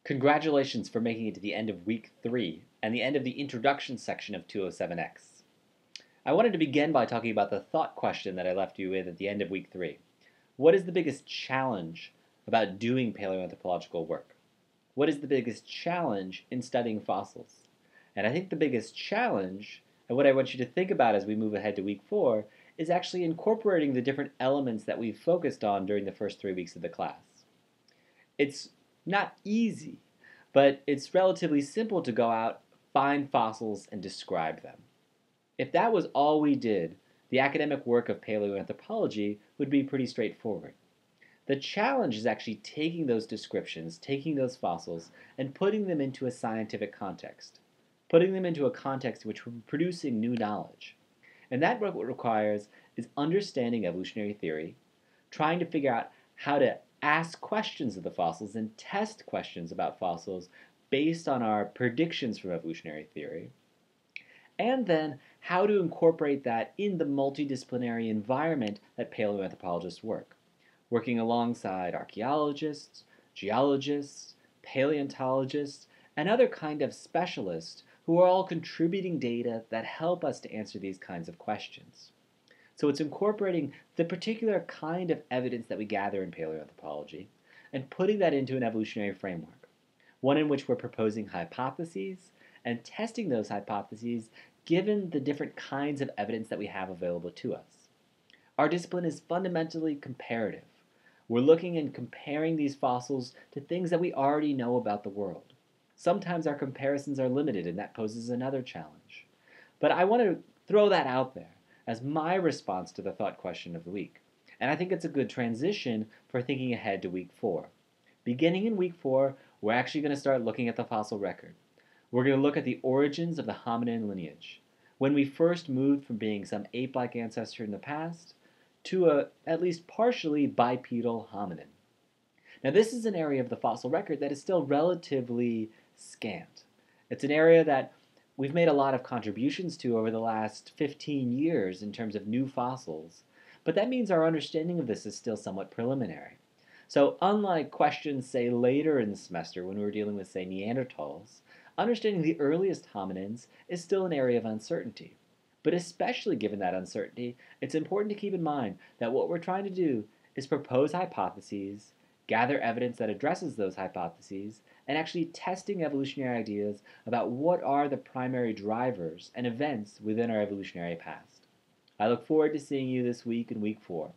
Congratulations for making it to the end of week 3 and the end of the introduction section of 207X. I wanted to begin by talking about the thought question that I left you with at the end of week 3. What is the biggest challenge about doing paleoanthropological work? What is the biggest challenge in studying fossils? And I think the biggest challenge, and what I want you to think about as we move ahead to week 4, is actually incorporating the different elements that we've focused on during the first 3 weeks of the class. It's not easy, but it's relatively simple to go out, find fossils, and describe them. If that was all we did, the academic work of paleoanthropology would be pretty straightforward. The challenge is actually taking those descriptions, taking those fossils, and putting them into a scientific context. Putting them into a context in which we're producing new knowledge. And that what it requires is understanding evolutionary theory, trying to figure out how to ask questions of the fossils and test questions about fossils based on our predictions from evolutionary theory, and then how to incorporate that in the multidisciplinary environment that paleoanthropologists work, working alongside archaeologists, geologists, paleontologists, and other kind of specialists who are all contributing data that help us to answer these kinds of questions. So it's incorporating the particular kind of evidence that we gather in paleoanthropology and putting that into an evolutionary framework, one in which we're proposing hypotheses and testing those hypotheses given the different kinds of evidence that we have available to us. Our discipline is fundamentally comparative. We're looking and comparing these fossils to things that we already know about the world. Sometimes our comparisons are limited, and that poses another challenge. But I want to throw that out there as my response to the thought question of the week. And I think it's a good transition for thinking ahead to week 4. Beginning in week 4, we're actually going to start looking at the fossil record. We're going to look at the origins of the hominin lineage, when we first moved from being some ape-like ancestor in the past to a at least partially bipedal hominin. Now this is an area of the fossil record that is still relatively scant. It's an area that we've made a lot of contributions to over the last 15 years in terms of new fossils, but that means our understanding of this is still somewhat preliminary. So unlike questions, say, later in the semester when we were dealing with, say, Neanderthals, understanding the earliest hominins is still an area of uncertainty. But especially given that uncertainty, it's important to keep in mind that what we're trying to do is propose hypotheses, gather evidence that addresses those hypotheses, and actually testing evolutionary ideas about what are the primary drivers and events within our evolutionary past. I look forward to seeing you this week in week 4.